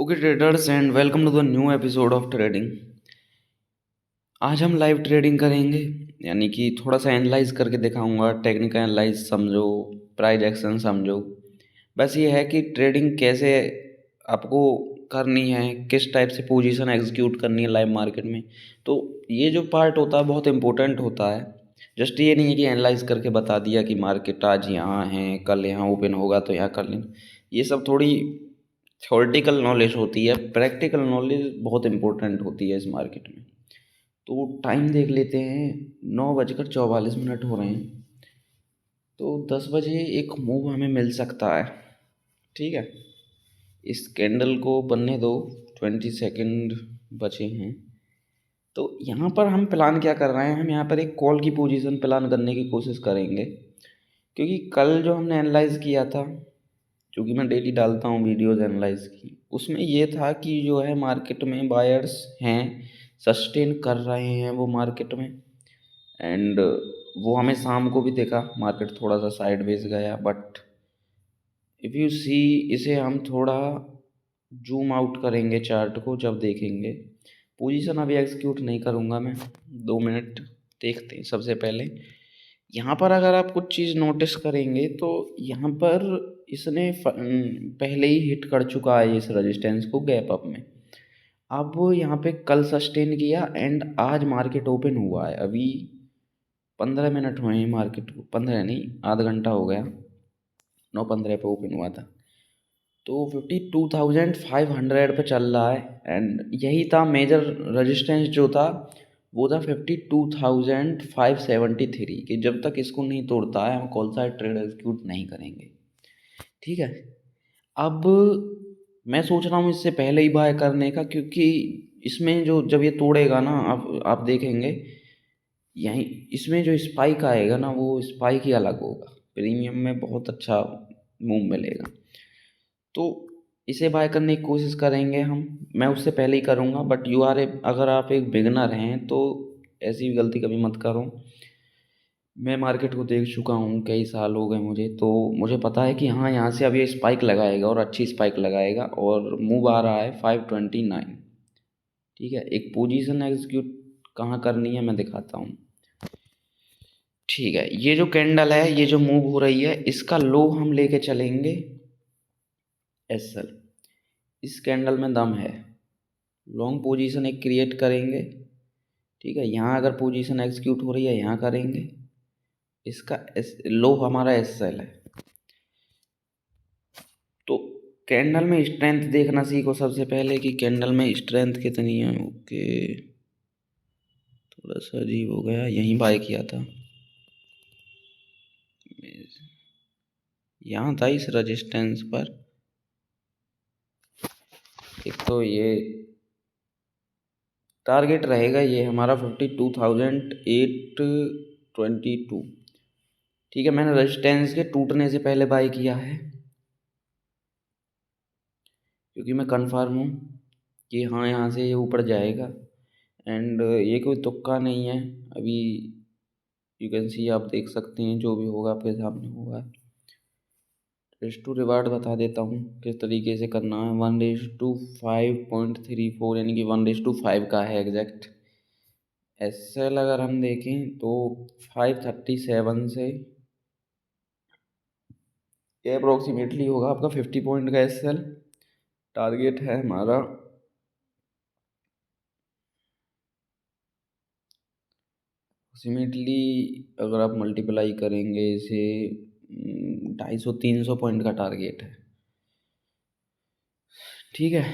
Okay traders and welcome to the new episode of trading. आज हम live trading करेंगे, यानी कि थोड़ा सा एनालाइज करके दिखाऊंगा। टेक्निकल एनालाइज समझो, प्राइस एक्शन समझो। बस ये है कि ट्रेडिंग कैसे आपको करनी है, किस टाइप से पोजीशन एग्जीक्यूट करनी है लाइव मार्केट में। तो ये जो पार्ट होता है बहुत इंपॉर्टेंट होता है। जस्ट ये नहीं है कि एनालाइज करके बता दिया कि मार्केट आज यहाँ है, कल यहाँ ओपन होगा तो यहाँ कर लें। ये सब थोड़ी थ्योरेटिकल नॉलेज होती है, प्रैक्टिकल नॉलेज बहुत इंपॉर्टेंट होती है इस मार्केट में। तो टाइम देख लेते हैं, 9:44 हो रहे हैं। तो 10 बजे एक मूव हमें मिल सकता है, ठीक है। इस कैंडल को बनने दो, 20 सेकेंड बचे हैं। तो यहाँ पर हम प्लान क्या कर रहे हैं, हम यहाँ पर एक कॉल की पोजीशन प्लान करने की कोशिश करेंगे, क्योंकि कल जो हमने एनालाइज किया था, क्योंकि मैं डेली डालता हूँ वीडियोज़ एनालाइज की, उसमें ये था कि जो है मार्केट में बायर्स हैं, सस्टेन कर रहे हैं वो मार्केट में। एंड वो हमें शाम को भी देखा, मार्केट थोड़ा सा साइडवेज गया। बट इफ़ यू सी, इसे हम थोड़ा जूम आउट करेंगे चार्ट को जब देखेंगे। पोजीशन अभी एग्जीक्यूट नहीं करूँगा मैं, 2 मिनट देखते हैं। सबसे पहले यहाँ पर अगर आप कुछ चीज़ नोटिस करेंगे तो यहाँ पर इसने पहले ही हिट कर चुका है इस रेजिस्टेंस को गैप अप में। अब यहाँ पे कल सस्टेन किया एंड आज मार्केट ओपन हुआ है। अभी 15 मिनट हुए हैं मार्केट को, 15 नहीं, आधा घंटा हो गया। 9:15 पे ओपन हुआ था, तो 52,500 पे चल रहा है। एंड यही था मेजर रेजिस्टेंस जो था, वो था 52,573 कि जब तक इसको नहीं तोड़ता है हम कॉल साइड ट्रेड एग्जीक्यूट नहीं करेंगे, ठीक है। अब मैं सोच रहा हूँ इससे पहले ही बाय करने का, क्योंकि इसमें जो जब ये तोड़ेगा ना, आप देखेंगे यहीं इसमें जो स्पाइक आएगा ना, वो स्पाइक ही अलग होगा। प्रीमियम में बहुत अच्छा मूव मिलेगा, तो इसे बाय करने की कोशिश करेंगे हम। मैं उससे पहले ही करूँगा, बट यू आर अगर आप एक बिगनर हैं तो ऐसी गलती कभी मत करो। मैं मार्केट को देख चुका हूँ, कई साल हो गए मुझे, तो मुझे पता है कि हाँ यहाँ से अब ये स्पाइक लगाएगा और अच्छी स्पाइक लगाएगा। और मूव आ रहा है 529, ठीक है। एक पोजीशन एग्जीक्यूट कहाँ करनी है मैं दिखाता हूँ, ठीक है। ये जो कैंडल है, ये जो मूव हो रही है, इसका लो हम लेके चलेंगे एसएल। इस कैंडल में दम है, लॉन्ग पोजीशन एक क्रिएट करेंगे, ठीक है। यहाँ अगर पोजीशन एग्जीक्यूट हो रही है यहाँ करेंगे। इसका लो हमारा एसएल है। तो कैंडल में स्ट्रेंथ देखना सीखो सबसे पहले कि कैंडल में स्ट्रेंथ कितनी है। ओके, थोड़ा सा अजीब हो गया, यहीं बाय किया था, यहाँ था इस रजिस्टेंस पर। एक तो ये टारगेट रहेगा, ये हमारा 52,822, ठीक है। मैंने रेजिस्टेंस के टूटने से पहले बाय किया है, क्योंकि मैं कंफर्म हूँ कि हाँ यहाँ से ये ऊपर जाएगा। एंड ये कोई तुक्का नहीं है। अभी यू कैन सी, आप देख सकते हैं जो भी होगा आपके सामने होगा। रिस्क टू रिवार्ड बता देता हूँ किस तरीके से करना है। 1:5.34, यानी कि 1:5 का है एग्जैक्ट। एस एल अगर हम देखें तो 537 से ये अप्रोक्सीमेटली होगा आपका 50 पॉइंट का एस एल। टारगेट है हमारा अप्रोक्सीमेटली, अगर आप मल्टीप्लाई करेंगे इसे, 250-300 पॉइंट का टारगेट है, ठीक है।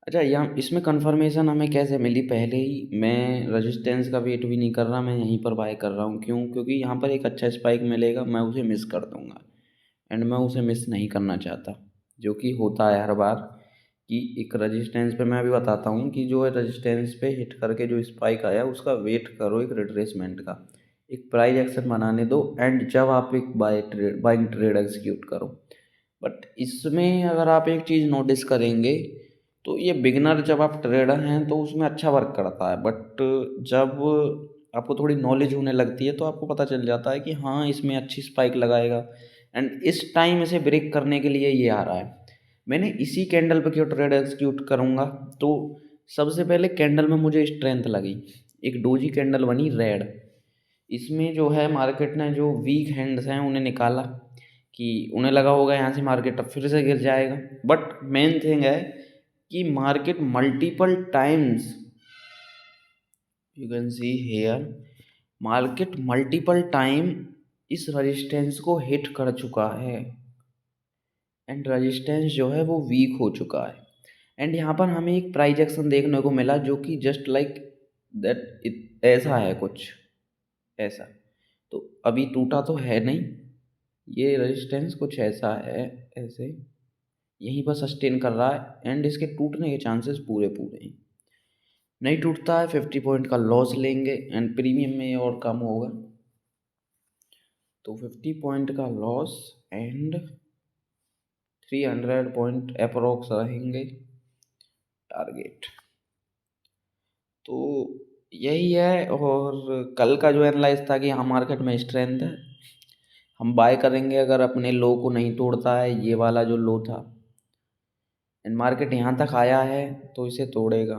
अच्छा, यहाँ इसमें कंफर्मेशन हमें कैसे मिली, पहले ही मैं रेजिस्टेंस का वेट भी नहीं कर रहा, मैं यहीं पर बाय कर रहा हूँ। क्यों? क्योंकि यहाँ पर एक अच्छा स्पाइक मिलेगा, मैं उसे मिस कर दूँगा। एंड मैं उसे मिस नहीं करना चाहता, जो कि होता है हर बार कि एक रेजिस्टेंस पे। मैं अभी बताता हूँ कि जो है रेजिस्टेंस पे हिट करके जो स्पाइक आया उसका वेट करो, एक रिट्रेसमेंट का, एक प्राइस एक्शन बनाने दो, एंड जब आप एक बाइंग ट्रेड एग्जीक्यूट करो। बट इसमें अगर आप एक चीज़ नोटिस करेंगे तो ये बिगनर जब आप ट्रेडर हैं तो उसमें अच्छा वर्क करता है। बट जब आपको थोड़ी नॉलेज होने लगती है तो आपको पता चल जाता है कि हाँ इसमें अच्छी स्पाइक लगाएगा, एंड इस टाइम इसे ब्रेक करने के लिए ये आ रहा है। मैंने इसी कैंडल पे क्यों ट्रेड एग्जीक्यूट करूँगा, तो सबसे पहले कैंडल में मुझे स्ट्रेंथ लगी, एक डोजी कैंडल बनी रेड। इसमें जो है मार्केट ने जो वीक हैंड्स हैं उन्हें निकाला, कि उन्हें लगा होगा यहाँ से मार्केट अब फिर से गिर जाएगा। बट मेन थिंग है कि market multiple times, you can see here, market multiple time इस रेजिस्टेंस को हिट कर चुका है एंड रेजिस्टेंस जो है वो वीक हो चुका है। एंड यहाँ पर हमें एक प्राइस एक्शन देखने को मिला जो कि जस्ट लाइक दैट, ऐसा है कुछ ऐसा। तो अभी टूटा तो है नहीं, ये रेजिस्टेंस कुछ ऐसा है, ऐसे यहीं पर सस्टेन कर रहा है एंड इसके टूटने के चांसेस पूरे पूरे हैं। नहीं टूटता है 50 पॉइंट का लॉस लेंगे एंड प्रीमियम में और कम होगा, तो 50 पॉइंट का लॉस एंड 300 पॉइंट अप्रोक्स रहेंगे टारगेट। तो यही है। और कल का जो एनालाइज था कि हाँ मार्केट में स्ट्रेंथ है, हम बाय करेंगे अगर अपने लो को नहीं तोड़ता है, ये वाला जो लो था, एंड मार्केट यहाँ तक आया है तो इसे तोड़ेगा।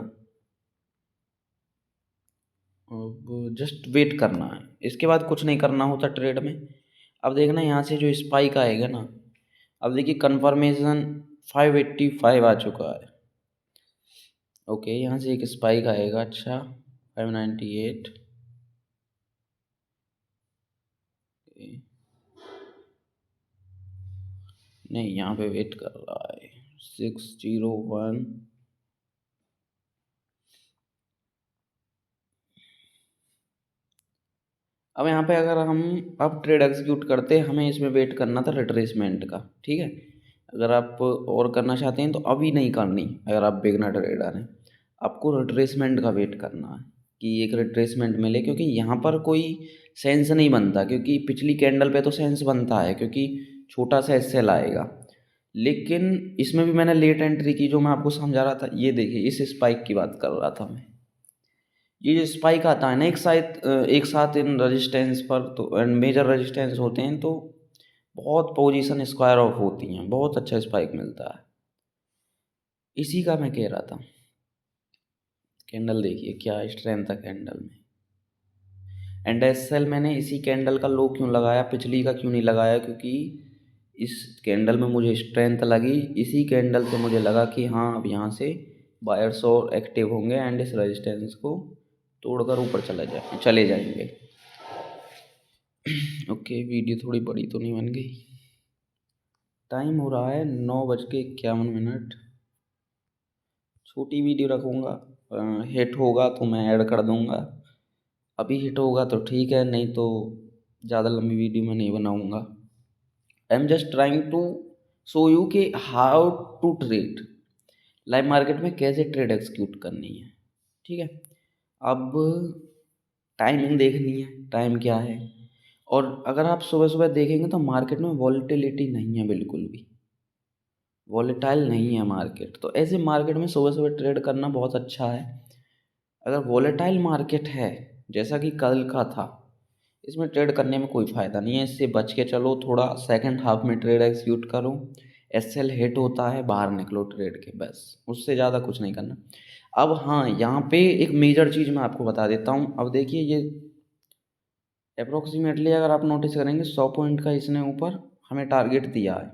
अब जस्ट वेट करना है, इसके बाद कुछ नहीं करना होता ट्रेड में। अब देखना यहाँ से जो स्पाइक आएगा ना, अब देखिए कंफर्मेशन 585 आ चुका है। ओके यहाँ से एक स्पाइक आएगा, अच्छा 598, नहीं यहाँ पे वेट कर रहा है 601। अब यहाँ पे अगर हम अब ट्रेड एग्जीक्यूट करते, हमें इसमें वेट करना था रिट्रेसमेंट का, ठीक है। अगर आप और करना चाहते हैं तो अभी नहीं करनी, अगर आप बिगनर ट्रेडर हैं आपको रिट्रेसमेंट का वेट करना है कि एक रिट्रेसमेंट मिले, क्योंकि यहाँ पर कोई सेंस नहीं बनता, क्योंकि पिछली कैंडल पे तो सेंस बनता है क्योंकि छोटा सा एसएल आएगा। लेकिन इसमें भी मैंने लेट एंट्री की, जो मैं आपको समझा रहा था, ये देखिए इस स्पाइक की बात कर रहा था मैं। ये जो स्पाइक आता है ना एक साथ इन रेजिस्टेंस पर, तो एंड मेजर रेजिस्टेंस होते हैं तो बहुत पोजीशन स्क्वायर ऑफ होती हैं, बहुत अच्छा स्पाइक मिलता है। इसी का मैं कह रहा था। कैंडल देखिए क्या स्ट्रेंथ था कैंडल में, एंड एसएल मैंने इसी कैंडल का लो क्यों लगाया, पिछली का क्यों नहीं लगाया, क्योंकि इस कैंडल में मुझे स्ट्रेंथ लगी, इसी कैंडल से मुझे लगा कि हाँ अब यहाँ से बायर्स और एक्टिव होंगे एंड इस रेजिस्टेंस को तोड़कर ऊपर चले जाएंगे। ओके वीडियो थोड़ी बड़ी तो नहीं बन गई, टाइम हो रहा है 9:51। छोटी वीडियो रखूँगा, हिट होगा तो मैं ऐड कर दूँगा, अभी हिट होगा तो ठीक है, नहीं तो ज़्यादा लंबी वीडियो मैं नहीं बनाऊँगा। I am just trying to show you कि how to trade, live market में कैसे ट्रेड एग्जीक्यूट करनी है, ठीक है। अब टाइमिंग देखनी है, टाइम क्या है। और अगर आप सुबह सुबह देखेंगे तो मार्केट में वॉलेटिलिटी नहीं है, बिल्कुल भी वॉलेटाइल नहीं है मार्केट, तो ऐसे मार्केट में सुबह सुबह ट्रेड करना बहुत अच्छा है। अगर वॉलेटाइल मार्केट है जैसा कि कल का था, इसमें ट्रेड करने में कोई फ़ायदा नहीं है, इससे बच के चलो, थोड़ा सेकंड हाफ में ट्रेड एग्जीक्यूट करो, एसएल हिट होता है बाहर निकलो ट्रेड के, बस उससे ज़्यादा कुछ नहीं करना। अब हाँ यहाँ पे एक मेजर चीज़ मैं आपको बता देता हूँ। अब देखिए ये अप्रोक्सीमेटली अगर आप नोटिस करेंगे 100 पॉइंट का इसने ऊपर हमें टारगेट दिया है,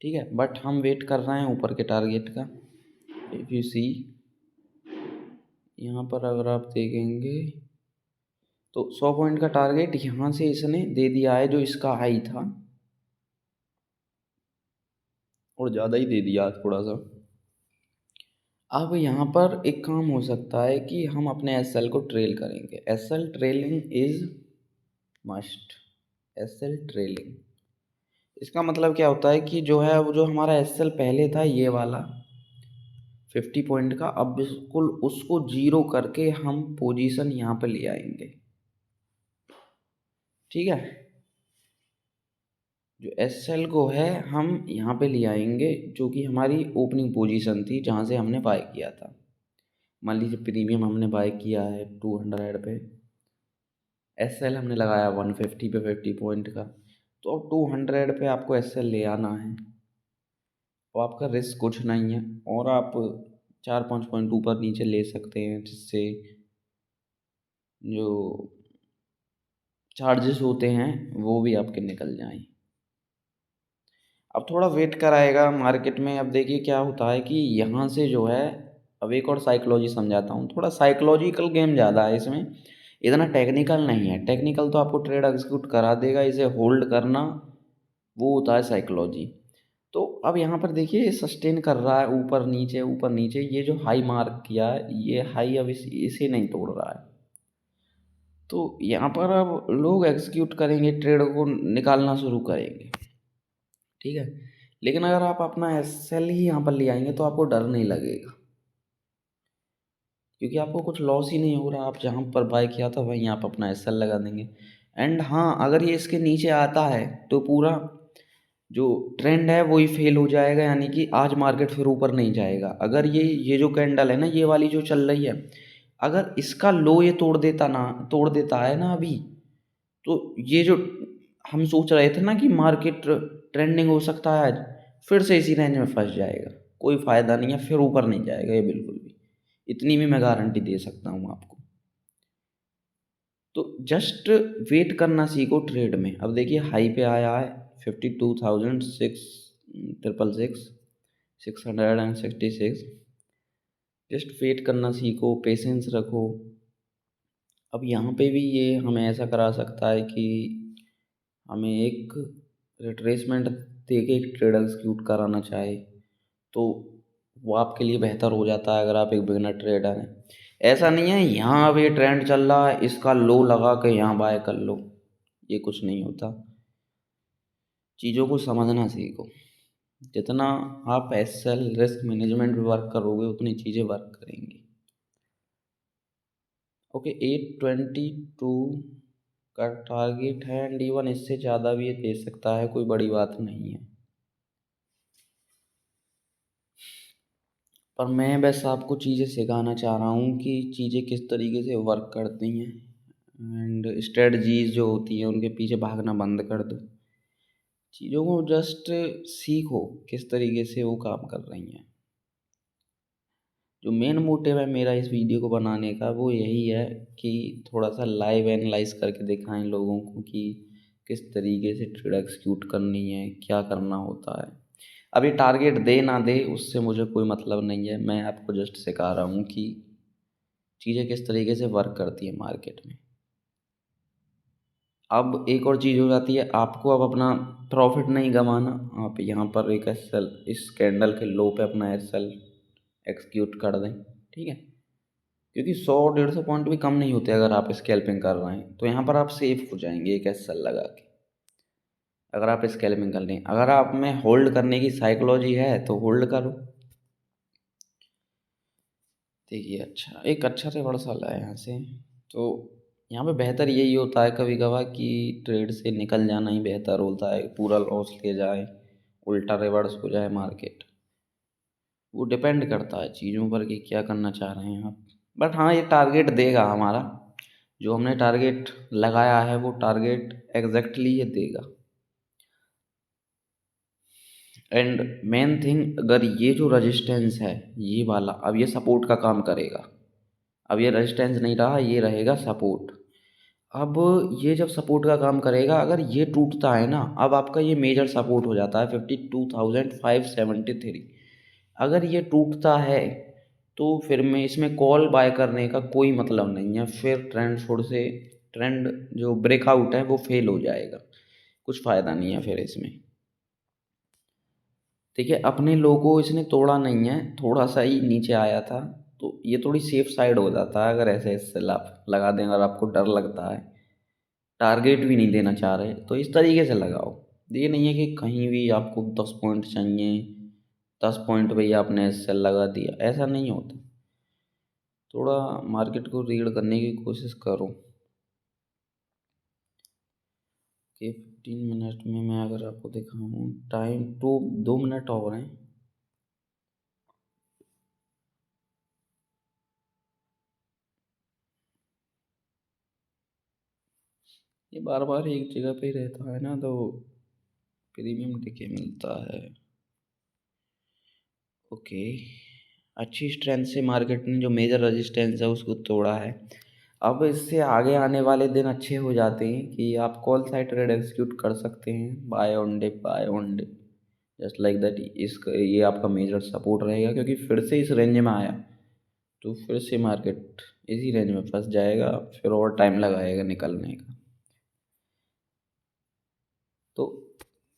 ठीक है, बट हम वेट कर रहे हैं ऊपर के टारगेट का। इफ़ यू सी यहाँ पर अगर आप देखेंगे तो 100 पॉइंट का टारगेट यहाँ से इसने दे दिया है, जो इसका हाई था, और ज़्यादा ही दे दिया थोड़ा सा। अब यहाँ पर एक काम हो सकता है कि हम अपने एसएल को ट्रेल करेंगे, SL trailing is must. SL trailing इसका मतलब क्या होता है कि जो है वो जो हमारा एसएल पहले था ये वाला 50 पॉइंट का, अब बिल्कुल उसको जीरो करके हम पोजीशन यहाँ पे ले आएंगे, ठीक है। जो एसएल को है हम यहाँ पे ले आएंगे, जो कि हमारी ओपनिंग पोजीशन थी जहाँ से हमने बाय किया था। मान लीजिए प्रीमियम हमने बाय किया है 200 पे, एसएल हमने लगाया 150 पे 50 पॉइंट का, तो अब 200 पे आपको एसएल ले आना है। तो आपका रिस्क कुछ नहीं है, और आप 4-5 पॉइंट ऊपर नीचे ले सकते हैं, जिससे जो चार्जेस होते हैं वो भी आपके निकल जाएं। अब थोड़ा वेट कराएगा मार्केट में। अब देखिए क्या होता है कि यहाँ से जो है, अब एक और साइकोलॉजी समझाता हूँ। थोड़ा साइकोलॉजिकल गेम ज़्यादा है इसमें, इतना टेक्निकल नहीं है। टेक्निकल तो आपको ट्रेड एग्जीक्यूट करा देगा, इसे होल्ड करना वो होता है साइकोलॉजी। तो अब यहाँ पर देखिए सस्टेन कर रहा है ऊपर नीचे, ये जो हाई मार्क किया है ये हाई अब इसे नहीं तोड़ रहा है। तो यहाँ पर अब लोग एग्जीक्यूट करेंगे, ट्रेड को निकालना शुरू करेंगे, ठीक है। लेकिन अगर आप अपना एसएल ही यहाँ पर ले आएंगे तो आपको डर नहीं लगेगा, क्योंकि आपको कुछ लॉस ही नहीं हो रहा। आप जहाँ पर बाय किया था वहीं आप अपना एसएल लगा देंगे। एंड हाँ, अगर ये इसके नीचे आता है तो पूरा जो ट्रेंड है वही फेल हो जाएगा, यानी कि आज मार्केट फिर ऊपर नहीं जाएगा। अगर ये जो कैंडल है ना, ये वाली जो चल रही है, अगर इसका लो ये तोड़ देता है ना अभी, तो ये जो हम सोच रहे थे ना कि मार्केट ट्रेंडिंग हो सकता है आज, फिर से इसी रेंज में फंस जाएगा। कोई फ़ायदा नहीं है, फिर ऊपर नहीं जाएगा ये बिल्कुल भी। इतनी भी मैं गारंटी दे सकता हूँ आपको। तो जस्ट वेट करना सीखो ट्रेड में। अब देखिए हाई पे आया है 52,666, 666। जस्ट वेट करना सीखो, पेशेंस रखो। अब यहाँ पे भी ये हमें ऐसा करा सकता है कि हमें एक रिट्रेसमेंट दे के एक ट्रेड एग्जीक्यूट कराना चाहे, तो वो आपके लिए बेहतर हो जाता है अगर आप एक बिगिनर ट्रेडर हैं। ऐसा नहीं है यहाँ अब ये ट्रेंड चल रहा है इसका लो लगा के यहाँ बाय कर लो, ये कुछ नहीं होता। चीज़ों को समझना सीखो। जितना आप एसएल रिस्क मैनेजमेंट में वर्क करोगे उतनी चीज़ें वर्क करेंगी। ओके, 822 का टारगेट है, एंड इवन इससे ज़्यादा भी ये दे सकता है, कोई बड़ी बात नहीं है। पर मैं बस आपको चीज़ें सिखाना चाह रहा हूँ कि चीज़ें किस तरीके से वर्क करती हैं, एंड स्ट्रेटजीज जो होती हैं उनके पीछे भागना बंद कर दो। चीज़ों को जस्ट सीखो किस तरीके से वो काम कर रही हैं। जो मेन मोटिव है मेरा इस वीडियो को बनाने का वो यही है कि थोड़ा सा लाइव एनालाइज करके दिखाएं लोगों को कि किस तरीके से ट्रेड एक्सिक्यूट करनी है, क्या करना होता है। अभी टारगेट दे ना दे उससे मुझे कोई मतलब नहीं है, मैं आपको जस्ट सिखा रहा हूँ कि चीज़ें किस तरीके से वर्क करती है मार्केट में। अब एक और चीज़ हो जाती है, आपको अब अपना प्रॉफिट नहीं गंवाना। आप यहाँ पर एक एसएल इस कैंडल के लो पे अपना एसएल एक्सिक्यूट कर दें, ठीक है। क्योंकि 100-150 पॉइंट भी कम नहीं होते अगर आप स्कैल्पिंग कर रहे हैं, तो यहाँ पर आप सेफ हो जाएंगे एक एसएल लगा के, अगर आप स्कैल्पिंग कर लें। अगर आप में होल्ड करने की साइकोलॉजी है तो होल्ड करो। देखिए अच्छा, एक अच्छा रिवर्सल है यहाँ से। तो यहाँ पे बेहतर यही होता है कभी कभार कि ट्रेड से निकल जाना ही बेहतर होता है, पूरा लॉस ले जाए, उल्टा रिवर्स हो जाए मार्केट। वो डिपेंड करता है चीज़ों पर कि क्या करना चाह रहे हैं आप। बट हाँ, ये टारगेट देगा हमारा, जो हमने टारगेट लगाया है वो टारगेट एग्जैक्टली ये देगा। एंड मेन थिंग, अगर ये जो रजिस्टेंस है ये वाला, अब ये सपोर्ट का काम करेगा। अब ये रेजिस्टेंस नहीं रहा, ये रहेगा सपोर्ट। अब ये जब सपोर्ट का काम करेगा, अगर ये टूटता है ना, अब आपका ये मेजर सपोर्ट हो जाता है 52,573। अगर ये टूटता है तो फिर मैं इसमें कॉल बाय करने का कोई मतलब नहीं है। फिर ट्रेंड जो ब्रेकआउट है वो फेल हो जाएगा, कुछ फ़ायदा नहीं है फिर इसमें। देखिए अपने लोगों इसने तोड़ा नहीं है, थोड़ा सा ही नीचे आया था, तो ये थोड़ी सेफ साइड हो जाता है अगर ऐसे ऐसे आप लगा दें। अगर आपको डर लगता है, टारगेट भी नहीं देना चाह रहे, तो इस तरीके से लगाओ। ये नहीं है कि कहीं भी आपको 10 पॉइंट चाहिए, 10 पॉइंट भैया आपने सेल लगा दिया, ऐसा नहीं होता। थोड़ा मार्केट को रीड करने की कोशिश करो। कि 15 मिनट में मैं अगर आपको दिखाऊँ, टाइम टू 2 मिनट और हैं। ये बार बार एक जगह पे ही रहता है ना, तो प्रीमियम टिके मिलता है। ओके, अच्छी स्ट्रेंथ से मार्केट ने जो मेजर रेजिस्टेंस है उसको तोड़ा है। अब इससे आगे आने वाले दिन अच्छे हो जाते हैं कि आप कॉल साइड ट्रेड एग्जीक्यूट कर सकते हैं, buy on dip just like that. ये आपका मेजर सपोर्ट रहेगा क्योंकि फिर से इस रेंज में आया तो फिर से मार्केट इसी रेंज में फंस जाएगा, फिर और टाइम लगाएगा निकलने का। तो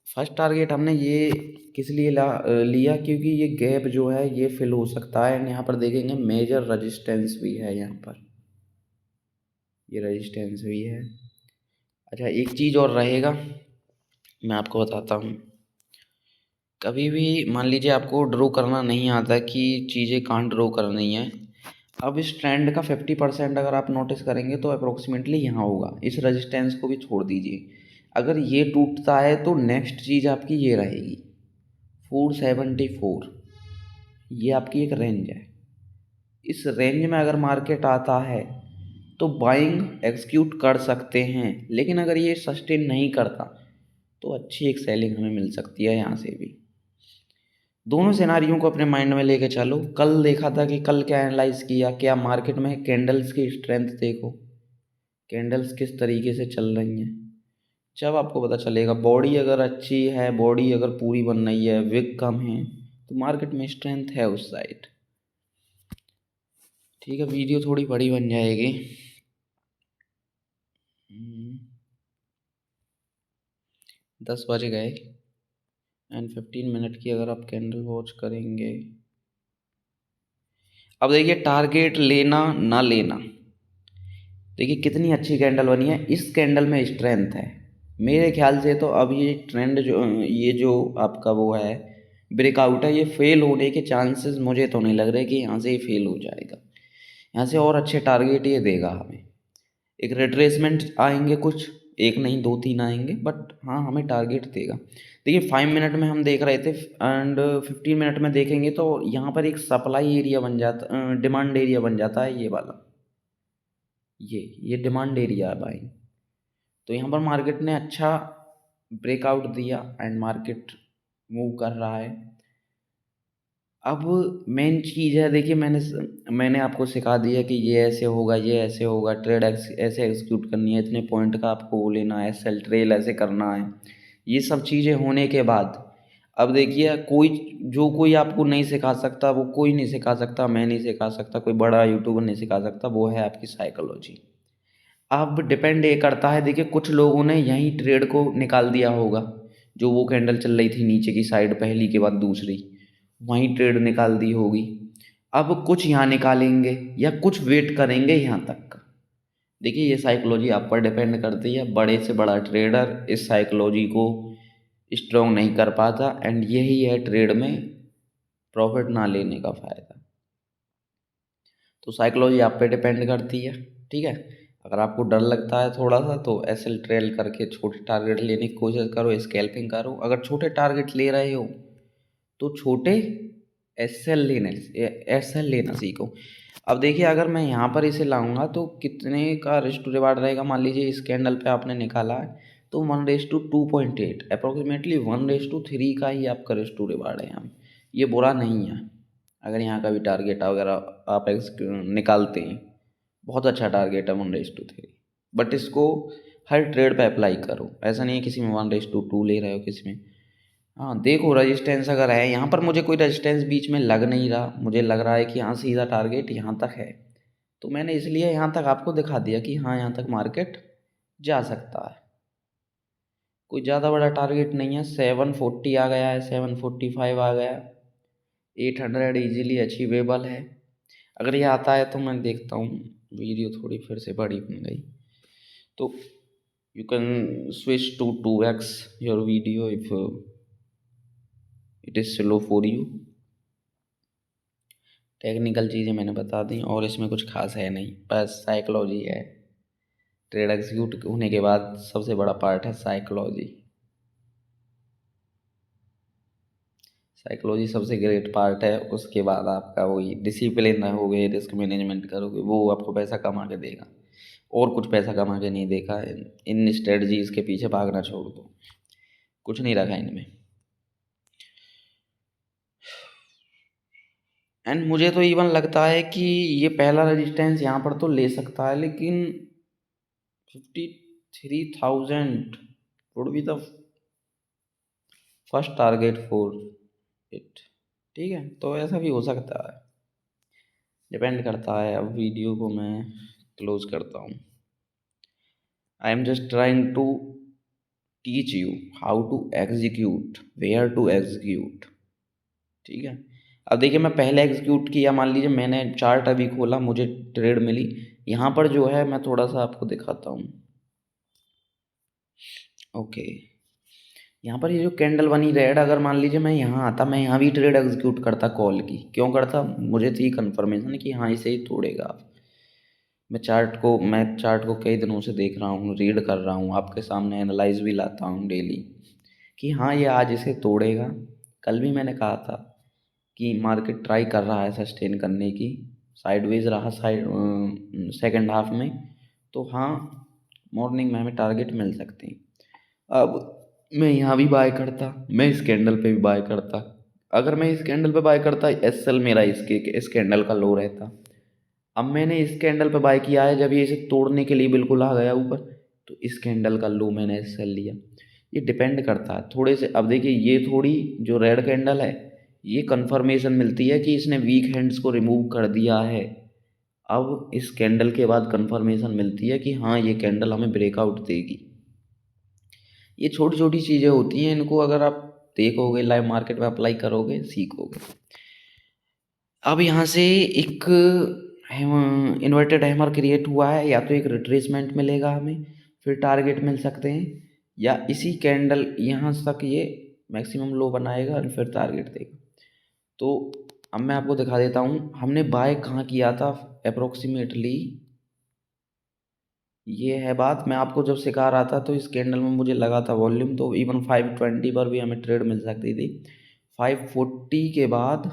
फर्स्ट टारगेट हमने ये किस लिए लिया, क्योंकि ये गैप जो है ये फिल हो सकता है। एंड यहाँ पर देखेंगे मेजर रजिस्टेंस भी है, यहाँ पर ये रजिस्टेंस भी है। अच्छा, एक चीज़ और रहेगा, मैं आपको बताता हूँ। कभी भी मान लीजिए आपको ड्रॉ करना नहीं आता कि चीज़ें कहाँ ड्रॉ करनी है। अब इस ट्रेंड का 50% अगर आप नोटिस करेंगे तो अप्रोक्सीमेटली यहाँ होगा। इस रेजिस्टेंस को भी छोड़ दीजिए, अगर ये टूटता है तो नेक्स्ट चीज़ आपकी ये रहेगी 474। ये आपकी एक रेंज है। इस रेंज में अगर मार्केट आता है तो बाइंग एग्जीक्यूट कर सकते हैं, लेकिन अगर ये सस्टेन नहीं करता तो अच्छी एक सेलिंग हमें मिल सकती है यहाँ से भी। दोनों सिनारियों को अपने माइंड में लेके चलो। कल देखा था कि कल क्या एनालाइज किया, क्या मार्केट में कैंडल्स की स्ट्रेंथ देखो, कैंडल्स किस तरीके से चल रही हैं। जब आपको पता चलेगा बॉडी अगर अच्छी है, बॉडी अगर पूरी बन रही है, विक कम है, तो मार्केट में स्ट्रेंथ है उस साइड। ठीक है, वीडियो थोड़ी बड़ी बन जाएगी। 10 बज गए एंड 15 मिनट की अगर आप कैंडल वॉच करेंगे। अब देखिए टारगेट लेना ना लेना, देखिए कितनी अच्छी कैंडल बनी है। इस कैंडल में स्ट्रेंथ है मेरे ख्याल से। तो अब ये ट्रेंड जो ये जो आपका वो है ब्रेकआउट है, ये फेल होने के चांसेस मुझे तो नहीं लग रहे कि यहाँ से ये फेल हो जाएगा। यहाँ से और अच्छे टारगेट ये देगा हमें। एक रिट्रेसमेंट आएंगे कुछ, एक नहीं दो तीन आएंगे, बट हाँ हमें टारगेट देगा। देखिए 5 मिनट में हम देख रहे थे एंड 15 मिनट में देखेंगे तो यहाँ पर एक सप्लाई एरिया बन जाता, डिमांड एरिया बन जाता है ये वाला। ये डिमांड एरिया है भाई। तो यहाँ पर मार्केट ने अच्छा ब्रेकआउट दिया एंड मार्केट मूव कर रहा है। अब मेन चीज़ है, देखिए मैंने आपको सिखा दिया कि ये ऐसे होगा, ये ऐसे होगा, ट्रेड ऐसे एग्जीक्यूट करनी है, इतने पॉइंट का आपको वो लेना है, सेल ट्रेल ऐसे करना है। ये सब चीज़ें होने के बाद अब देखिए कोई आपको नहीं सिखा सकता, वो कोई नहीं सिखा सकता, मैं नहीं सिखा सकता, कोई बड़ा यूट्यूबर नहीं सिखा सकता, वो है आपकी साइकोलॉजी। अब डिपेंड ये करता है, देखिए कुछ लोगों ने यहीं ट्रेड को निकाल दिया होगा, जो वो कैंडल चल रही थी नीचे की साइड पहली के बाद दूसरी, वहीं ट्रेड निकाल दी होगी। अब कुछ यहाँ निकालेंगे या कुछ वेट करेंगे यहाँ तक का। देखिए ये साइकोलॉजी आप पर डिपेंड करती है। बड़े से बड़ा ट्रेडर इस साइकोलॉजी को स्ट्रॉन्ग नहीं कर पाता एंड यही है ट्रेड में प्रॉफिट ना लेने का फ़ायदा। तो साइकोलॉजी आप पे डिपेंड करती है। ठीक है, अगर आपको डर लगता है थोड़ा सा तो एसएल ट्रेल करके छोटे टारगेट लेने की कोशिश करो, स्कैल्पिंग करो। अगर छोटे टारगेट ले रहे हो तो छोटे एसएल लेना सीखो। अब देखिए अगर मैं यहाँ पर इसे लाऊंगा तो कितने का रिस्क टू रिवार्ड रहेगा। मान लीजिए इस कैंडल पे आपने निकाला है तो 1:2.8 अप्रोक्सीमेटली 1:3 का ही आपका रिस्क टू रिवार्ड है यहाँ। ये बुरा नहीं है। अगर यहाँ का भी टारगेट अगर आप निकालते हैं, बहुत अच्छा टारगेट है 1:3। बट इसको हर ट्रेड पे अप्लाई करो, ऐसा नहीं है किसी में 1:2 ले रहे हो किसी में। हाँ देखो रेजिस्टेंस अगर है यहाँ पर, मुझे कोई रेजिस्टेंस बीच में लग नहीं रहा, मुझे लग रहा है कि हाँ सीधा टारगेट यहाँ तक है। तो मैंने इसलिए यहाँ तक आपको दिखा दिया कि हाँ यहाँ तक मार्केट जा सकता है। कोई ज़्यादा बड़ा टारगेट नहीं है। 740 आ गया है, 745 आ गया, 800 इजीली अचीवेबल है। अगर ये आता है तो मैं देखता हूँ। वीडियो थोड़ी फिर से बड़ी बन गई तो you can switch to 2x your video if it is slow for you. Technical चीज़ें मैंने बता दी और इसमें कुछ खास है नहीं, बस साइकोलॉजी है। ट्रेड एग्जीक्यूट होने के बाद सबसे बड़ा पार्ट है साइकोलॉजी। साइकोलॉजी सबसे ग्रेट पार्ट है। उसके बाद आपका वही डिसिप्लिन रहोगे, रिस्क मैनेजमेंट करोगे, वो आपको पैसा कमा के देगा। और कुछ पैसा कमा के नहीं देखा। इन स्ट्रेटजीज के पीछे भागना छोड़ दो, कुछ नहीं रखा इनमें। एंड मुझे तो इवन लगता है कि ये पहला रेजिस्टेंस यहाँ पर तो ले सकता है, लेकिन 53,000 would be the first target for it. ठीक है, तो ऐसा भी हो सकता है, डिपेंड करता है। अब वीडियो को मैं क्लोज करता हूँ। I am just trying to teach you how to execute, where to execute. ठीक है, अब देखिए मैं पहले एग्जीक्यूट किया, मान लीजिए मैंने चार्ट अभी खोला, मुझे ट्रेड मिली। यहाँ पर जो है मैं थोड़ा सा आपको दिखाता हूँ। ओके, यहाँ पर ये जो कैंडल बनी रेड, अगर मान लीजिए मैं यहाँ आता, मैं यहाँ भी ट्रेड एग्जीक्यूट करता कॉल की। क्यों करता? मुझे थी कंफर्मेशन कि हाँ इसे ही तोड़ेगा। मैं चार्ट को कई दिनों से देख रहा हूँ, रीड कर रहा हूँ, आपके सामने एनालाइज भी लाता हूँ डेली कि हाँ ये आज इसे तोड़ेगा। कल भी मैंने कहा था कि मार्केट ट्राई कर रहा है सस्टेन करने की, साइडवेज रहा सेकंड हाफ में, तो हाँ मॉर्निंग में हमें टारगेट मिल सकते हैं। अब मैं यहाँ भी बाय करता, मैं इस कैंडल पे भी बाय करता। अगर मैं इस कैंडल पे बाय करता, एस एल मेरा इस कैंडल का लो रहता। अब मैंने इस कैंडल पे बाय किया है, जब ये इसे तोड़ने के लिए बिल्कुल आ गया ऊपर, तो इस कैंडल का लो मैंने एस एल लिया। ये डिपेंड करता है थोड़े से। अब देखिए ये थोड़ी जो रेड कैंडल है, ये कंफर्मेशन मिलती है कि इसने वीक हैंड्स को रिमूव कर दिया है। अब इस कैंडल के बाद कंफर्मेशन मिलती है कि हाँ ये कैंडल हमें ब्रेकआउट देगी। ये छोटी छोटी चीज़ें होती हैं, इनको अगर आप देखोगे, लाइव मार्केट में अप्लाई करोगे, सीखोगे। अब यहाँ से एक इन्वर्टेड हैमर क्रिएट हुआ है, या तो एक रिट्रेसमेंट मिलेगा हमें, फिर टारगेट मिल सकते हैं, या इसी कैंडल यहाँ तक ये मैक्सिमम लो बनाएगा और फिर टारगेट देगा। तो अब मैं आपको दिखा देता हूँ हमने बाय कहाँ किया था अप्रोक्सीमेटली। ये है बात, मैं आपको जब सिखा रहा था तो इस कैंडल में मुझे लगा था वॉल्यूम, तो इवन 520 पर भी हमें ट्रेड मिल सकती थी। 540 के बाद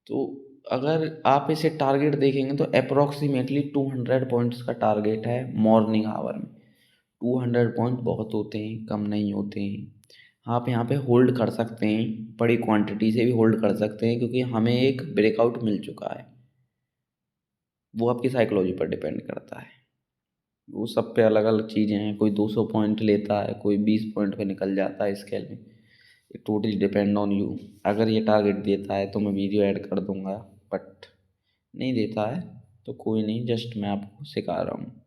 तो अगर आप इसे टारगेट देखेंगे तो अप्रोक्सीमेटली 200 पॉइंट्स का टारगेट है मॉर्निंग आवर में। 200 पॉइंट बहुत होते हैं, कम नहीं होते हैं। आप यहाँ पे होल्ड कर सकते हैं, बड़ी क्वांटिटी से भी होल्ड कर सकते हैं, क्योंकि हमें एक ब्रेकआउट मिल चुका है। वो आपकी साइकोलॉजी पर डिपेंड करता है, वो सब पे अलग अलग चीज़ें हैं। कोई 200 पॉइंट लेता है, कोई 20 पॉइंट पे निकल जाता है स्केल में। It totally depend on you. अगर ये टारगेट देता है तो मैं वीडियो ऐड कर दूंगा, बट नहीं देता है तो कोई नहीं, जस्ट मैं आपको सिखा रहा हूँ।